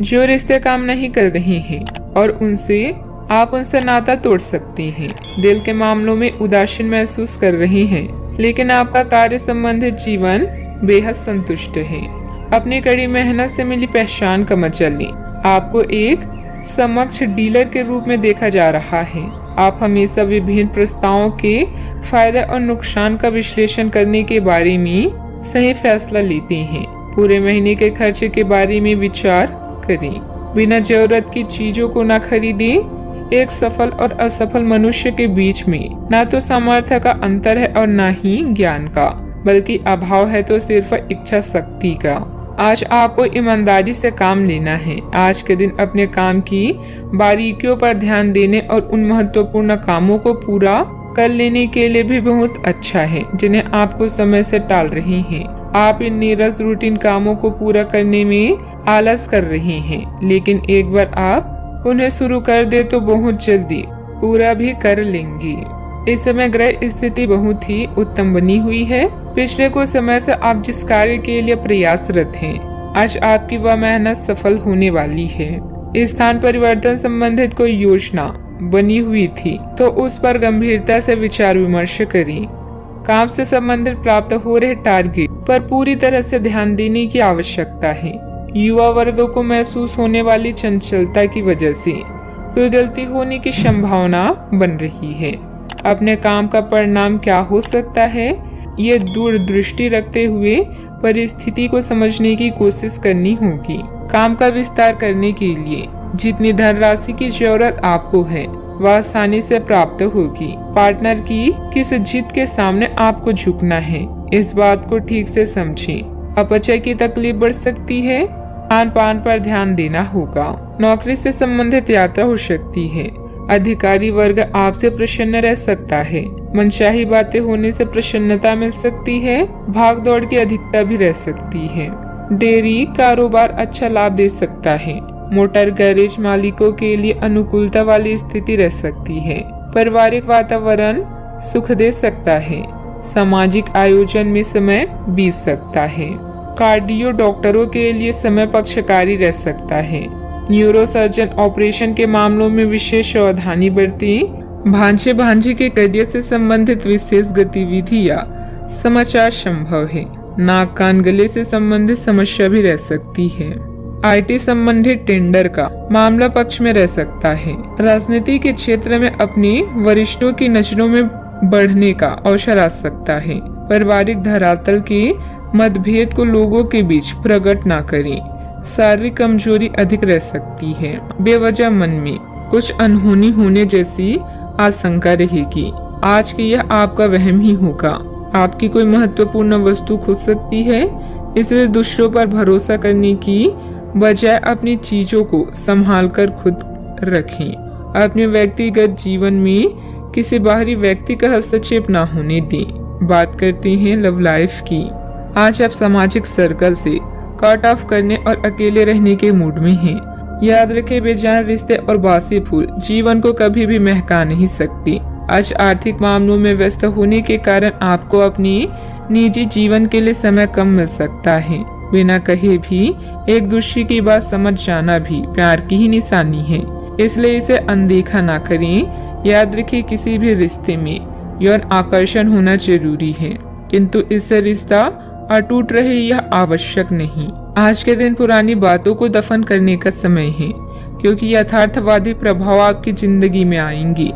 जो रिश्ते काम नहीं कर रहे हैं और आप उनसे नाता तोड़ सकते हैं। दिल के मामलों में उदासीन महसूस कर रहे हैं, लेकिन आपका कार्य संबंधित जीवन बेहद संतुष्ट है। अपनी कड़ी मेहनत से मिली पहचान का मजा लें। आपको एक समक्ष डीलर के रूप में देखा जा रहा है। आप हमेशा विभिन्न प्रस्तावों के फायदे और नुकसान का विश्लेषण करने के बारे में सही फैसला लेते हैं। पूरे महीने के खर्चे के बारे में विचार करें। बिना जरूरत की चीजों को न खरीदें। एक सफल और असफल मनुष्य के बीच में न तो सामर्थ्य का अंतर है और न ही ज्ञान का, बल्कि अभाव है तो सिर्फ इच्छा शक्ति का। आज आपको ईमानदारी से काम लेना है। आज के दिन अपने काम की बारीकियों पर ध्यान देने और उन महत्वपूर्ण कामों को पूरा कर लेने के लिए भी बहुत अच्छा है जिन्हें आपको समय से टाल रहे हैं। आप इन नीरस रूटीन कामों को पूरा करने में आलस कर रहे हैं, लेकिन एक बार आप उन्हें शुरू कर दे तो बहुत जल्दी पूरा भी कर लेंगे। इस समय ग्रह स्थिति बहुत ही उत्तम बनी हुई है। पिछले कुछ समय से आप जिस कार्य के लिए प्रयासरत हैं, आज आपकी वह मेहनत सफल होने वाली है। स्थान परिवर्तन संबंधित कोई योजना बनी हुई थी तो उस पर गंभीरता से विचार विमर्श करें। काम से संबंधित प्राप्त हो रहे टारगेट पर पूरी तरह से ध्यान देने की आवश्यकता है। युवा वर्ग को महसूस होने वाली चंचलता की वजह से कोई गलती होने की संभावना बन रही है। अपने काम का परिणाम क्या हो सकता है, ये दूरदृष्टि रखते हुए परिस्थिति को समझने की कोशिश करनी होगी। काम का विस्तार करने के लिए जितनी धनराशि की जरूरत आपको है वह आसानी से प्राप्त होगी। पार्टनर की किस जिद के सामने आपको झुकना है, इस बात को ठीक से समझें। अपचय की तकलीफ बढ़ सकती है। खान पान पर ध्यान देना होगा। नौकरी से संबंधित यात्रा हो सकती है। अधिकारी वर्ग आपसे प्रसन्न रह सकता है। मनचाही बातें होने से प्रसन्नता मिल सकती है। भाग दौड़ की अधिकता भी रह सकती है। डेयरी कारोबार अच्छा लाभ दे सकता है। मोटर गैरेज मालिकों के लिए अनुकूलता वाली स्थिति रह सकती है। पारिवारिक वातावरण सुख दे सकता है। सामाजिक आयोजन में समय बीत सकता है। कार्डियो डॉक्टरों के लिए समय पक्षकारी रह सकता है। न्यूरोसर्जन ऑपरेशन के मामलों में विशेष सावधानी बरतें। भांजे भांजी के करियर से संबंधित विशेष गतिविधि या समाचार संभव है। नाक कान गले से संबंधित समस्या भी रह सकती है। आईटी संबंधित टेंडर का मामला पक्ष में रह सकता है। राजनीति के क्षेत्र में अपने वरिष्ठों की नजरों में बढ़ने का अवसर आ सकता है। पारिवारिक धरातल के मतभेद को लोगों के बीच प्रकट ना करें। शारीरिक कमजोरी अधिक रह सकती है। बेवजह मन में कुछ अनहोनी होने जैसी आशंका रहेगी। आज की यह आपका वहम ही होगा। आपकी कोई महत्वपूर्ण वस्तु खो सकती है, इसलिए दूसरों पर भरोसा करने की बजाय अपनी चीजों को संभाल कर खुद रखें। अपने व्यक्तिगत जीवन में किसी बाहरी व्यक्ति का हस्तक्षेप ना होने दें। बात करते हैं लव लाइफ की। आज आप सामाजिक सर्कल से कट ऑफ करने और अकेले रहने के मूड में हैं। याद रखें, बेजान रिश्ते और बासी फूल जीवन को कभी भी महका नहीं सकती। आज आर्थिक मामलों में व्यस्त होने के कारण आपको अपनी निजी जीवन के लिए समय कम मिल सकता है। बिना कहे भी एक दूसरे की बात समझ जाना भी प्यार की ही निशानी है, इसलिए इसे अनदेखा ना करें। याद रखें, किसी भी रिश्ते में यौन आकर्षण होना जरूरी है, किंतु इससे रिश्ता अटूट रहे यह आवश्यक नहीं। आज के दिन पुरानी बातों को दफन करने का समय है, क्योंकि यथार्थवादी प्रभाव आपकी जिंदगी में आएंगी।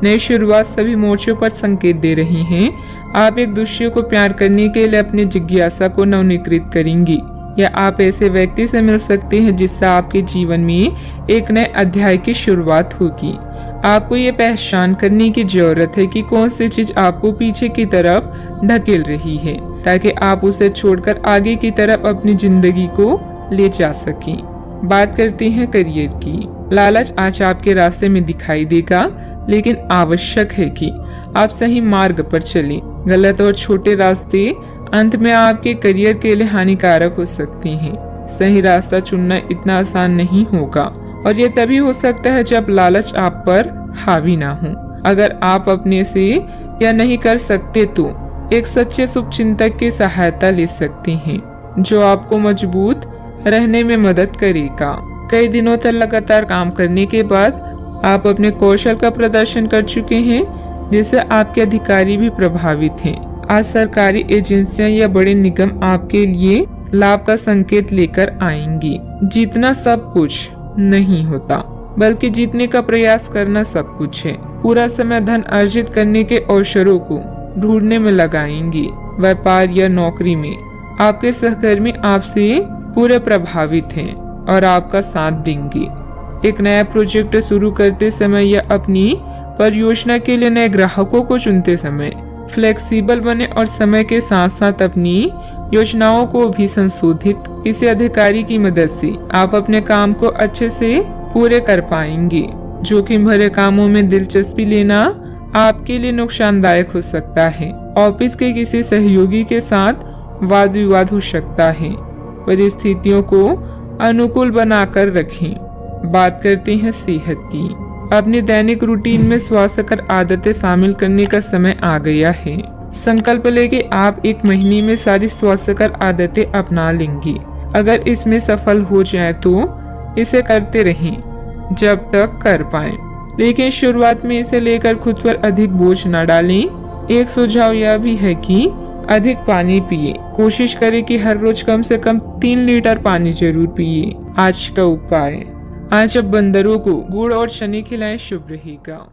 नई शुरुआत सभी मोर्चों पर संकेत दे रही हैं। आप एक दूसरे को प्यार करने के लिए अपनी जिज्ञासा को नवनीकृत करेंगी, या आप ऐसे व्यक्ति से मिल सकते हैं जिससे आपके जीवन में एक नए अध्याय की शुरुआत होगी। आपको ये पहचान करने की जरूरत है कि कौन सी चीज आपको पीछे की तरफ ढकेल रही है, ताकि आप उसे छोड़कर आगे की तरफ अपनी जिंदगी को ले जा सकें। बात करते हैं करियर की। लालच आज आपके रास्ते में दिखाई देगा, लेकिन आवश्यक है कि आप सही मार्ग पर चलें। गलत और छोटे रास्ते अंत में आपके करियर के लिए हानिकारक हो सकते हैं। सही रास्ता चुनना इतना आसान नहीं होगा, और ये तभी हो सकता है जब लालच आप पर हावी ना हो। अगर आप अपने से या नहीं कर सकते तो एक सच्चे शुभचिंतक की सहायता ले सकते हैं, जो आपको मजबूत रहने में मदद करेगा। कई दिनों तक लगातार काम करने के बाद आप अपने कौशल का प्रदर्शन कर चुके हैं, जिससे आपके अधिकारी भी प्रभावित हैं। आज सरकारी एजेंसियां या बड़े निगम आपके लिए लाभ का संकेत लेकर आएंगी। जीतना सब कुछ नहीं होता, बल्कि जीतने का प्रयास करना सब कुछ है। पूरा समय धन अर्जित करने के अवसरों को ढूंढने में लगाएंगी। व्यापार या नौकरी में आपके सहकर्मी आपसे पूरे प्रभावित हैं और आपका साथ देंगे। एक नया प्रोजेक्ट शुरू करते समय या अपनी परियोजना के लिए नए ग्राहकों को चुनते समय फ्लेक्सिबल बने और समय के साथ साथ अपनी योजनाओं को भी संशोधित। किसी अधिकारी की मदद से आप अपने काम को अच्छे से पूरे कर पाएंगे। जोखिम भरे कामों में दिलचस्पी लेना आपके लिए नुकसानदायक हो सकता है। ऑफिस के किसी सहयोगी के साथ वाद विवाद हो सकता है। परिस्थितियों को अनुकूल बनाकर रखें। बात करते हैं सेहत की। अपनी दैनिक रूटीन में स्वास्थ्यकर आदतें शामिल करने का समय आ गया है। संकल्प ले कि आप एक महीने में सारी स्वास्थ्यकर आदतें अपना लेंगी। अगर इसमें सफल हो जाए तो इसे करते रहें जब तक कर पाएं, लेकिन शुरुआत में इसे लेकर खुद पर अधिक बोझ न डालें। एक सुझाव यह भी है कि अधिक पानी पिए। कोशिश करें कि हर रोज कम से कम 3 लीटर पानी जरूर पिए। आज का उपाय, आज अब बंदरों को गुड़ और शनी खिलाएं, शुभ रहेगा।